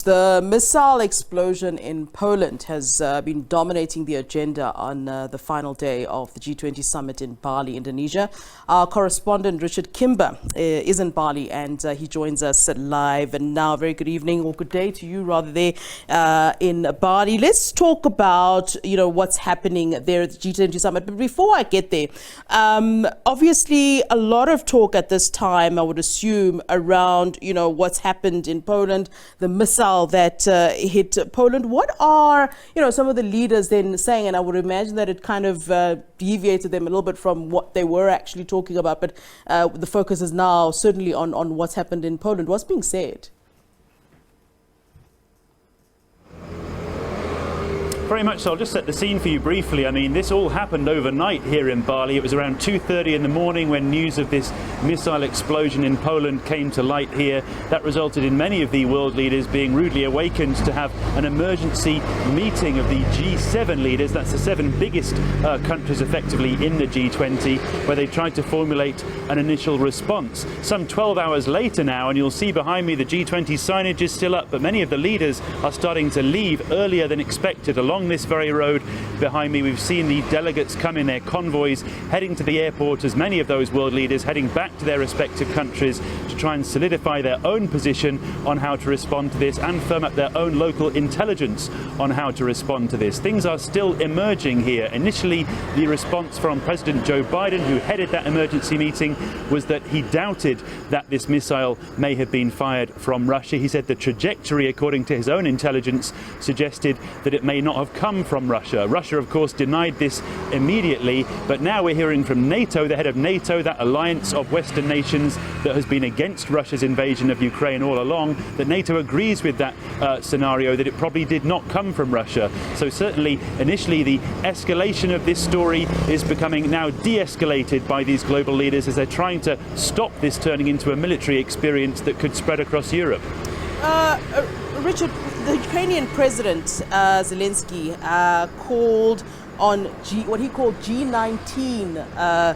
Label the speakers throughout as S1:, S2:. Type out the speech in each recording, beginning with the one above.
S1: The missile explosion in Poland has been dominating the agenda on the final day of the G20 Summit in Bali, Indonesia. Our correspondent Richard Kimber is in Bali and he joins us live. And now, very good evening or good day to you rather there in Bali. Let's talk about, what's happening there at the G20 Summit. But before I get there, obviously a lot of talk at this time, I would assume, around, what's happened in Poland, the missile that hit Poland. What are, some of the leaders then saying? And I would imagine that it kind of deviated them a little bit from what they were actually talking about. But the focus is now certainly on what's happened in Poland. What's being said?
S2: Very much so. I'll just set the scene for you briefly. I mean, this all happened overnight here in Bali. It was around 2:30 in the morning when news of this missile explosion in Poland came to light here. That resulted in many of the world leaders being rudely awakened to have an emergency meeting of the G7 leaders. That's the 7 biggest countries effectively in the G20, where they tried to formulate an initial response. Some 12 hours later now, and you'll see behind me the G20 signage is still up, but many of the leaders are starting to leave earlier than expected. Along this very road behind me, we've seen the delegates come in their convoys heading to the airport, as many of those world leaders heading back to their respective countries to try and solidify their own position on how to respond to this and firm up their own local intelligence on how to respond to this. Things are still emerging here. Initially, the response from President Joe Biden, who headed that emergency meeting, was that he doubted that this missile may have been fired from Russia. He said the trajectory, according to his own intelligence, suggested that it may not have come from Russia. Russia, of course, denied this immediately, but now we're hearing from NATO, the head of NATO, that alliance of Western nations that has been against Russia's invasion of Ukraine all along, that NATO agrees with that scenario, that it probably did not come from Russia. So certainly, initially, the escalation of this story is becoming now de-escalated by these global leaders as they're trying to stop this turning into a military experience that could spread across Europe.
S1: Richard, the Ukrainian president, Zelenskyy, called on what he called G19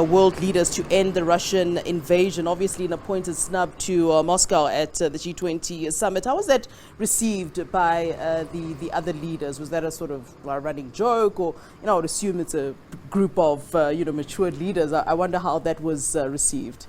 S1: world leaders to end the Russian invasion, obviously in a pointed snub to Moscow at the G20 Summit. How was that received by the other leaders? Was that a sort of running joke, or, I would assume it's a group of, matured leaders. I wonder how that was received.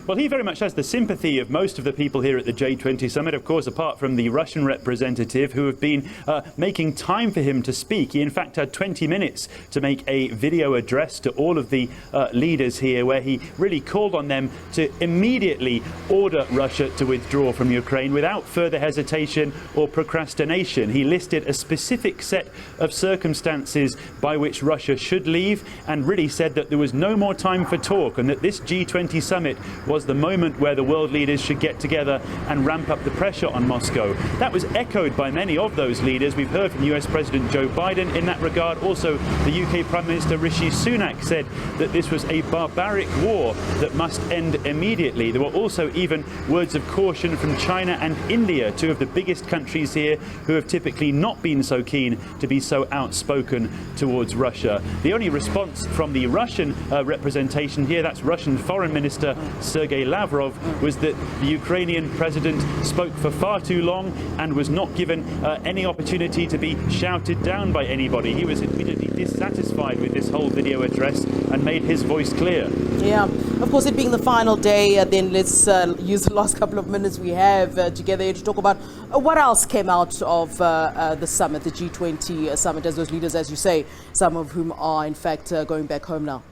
S2: Well, he very much has the sympathy of most of the people here at the G20 Summit, of course, apart from the Russian representative, who have been making time for him to speak. He, in fact, had 20 minutes to make a video address to all of the leaders here, where he really called on them to immediately order Russia to withdraw from Ukraine without further hesitation or procrastination. He listed a specific set of circumstances by which Russia should leave, and really said that there was no more time for talk, and that this G20 Summit was the moment where the world leaders should get together and ramp up the pressure on Moscow. That was echoed by many of those leaders. We've heard from US President Joe Biden in that regard. Also, the UK Prime Minister Rishi Sunak said that this was a barbaric war that must end immediately. There were also even words of caution from China and India, 2 of the biggest countries here, who have typically not been so keen to be so outspoken towards Russia. The only response from the Russian representation here, that's Russian Foreign Minister Sergei Lavrov, was that the Ukrainian president spoke for far too long and was not given any opportunity to be shouted down by anybody. He was immediately dissatisfied with this whole video address and made his voice clear.
S1: Yeah, of course, it being the final day, then let's use the last couple of minutes we have together here to talk about what else came out of the summit, the G20 Summit, as those leaders, as you say, some of whom are in fact going back home now.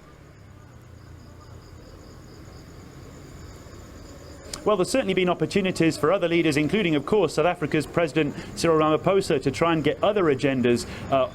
S2: Well, there's certainly been opportunities for other leaders, including, of course, South Africa's President Cyril Ramaphosa, to try and get other agendas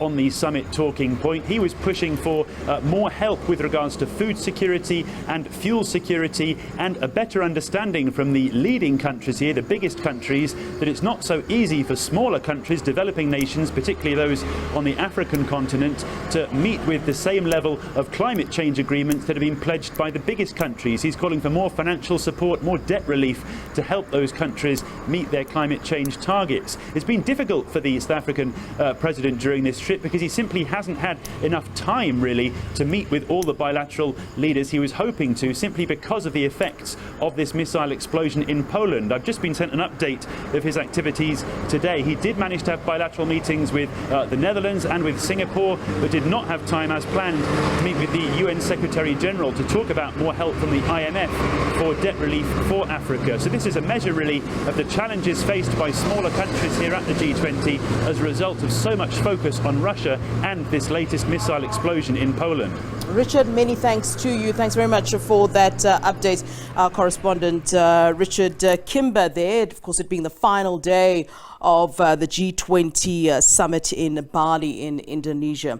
S2: on the summit talking point. He was pushing for more help with regards to food security and fuel security, and a better understanding from the leading countries here, the biggest countries, that it's not so easy for smaller countries, developing nations, particularly those on the African continent, to meet with the same level of climate change agreements that have been pledged by the biggest countries. He's calling for more financial support, more debt relief, relief to help those countries meet their climate change targets. It's been difficult for the South African president during this trip because he simply hasn't had enough time really to meet with all the bilateral leaders he was hoping to, simply because of the effects of this missile explosion in Poland. I've just been sent an update of his activities today. He did manage to have bilateral meetings with the Netherlands and with Singapore, but did not have time as planned to meet with the UN Secretary General to talk about more help from the IMF for debt relief for Africa. So this is a measure really of the challenges faced by smaller countries here at the G20 as a result of so much focus on Russia and this latest missile explosion in Poland.
S1: Richard, many thanks to you. Thanks very much for that update. Our correspondent Richard Kimber there, of course, it being the final day of the G20 summit in Bali in Indonesia.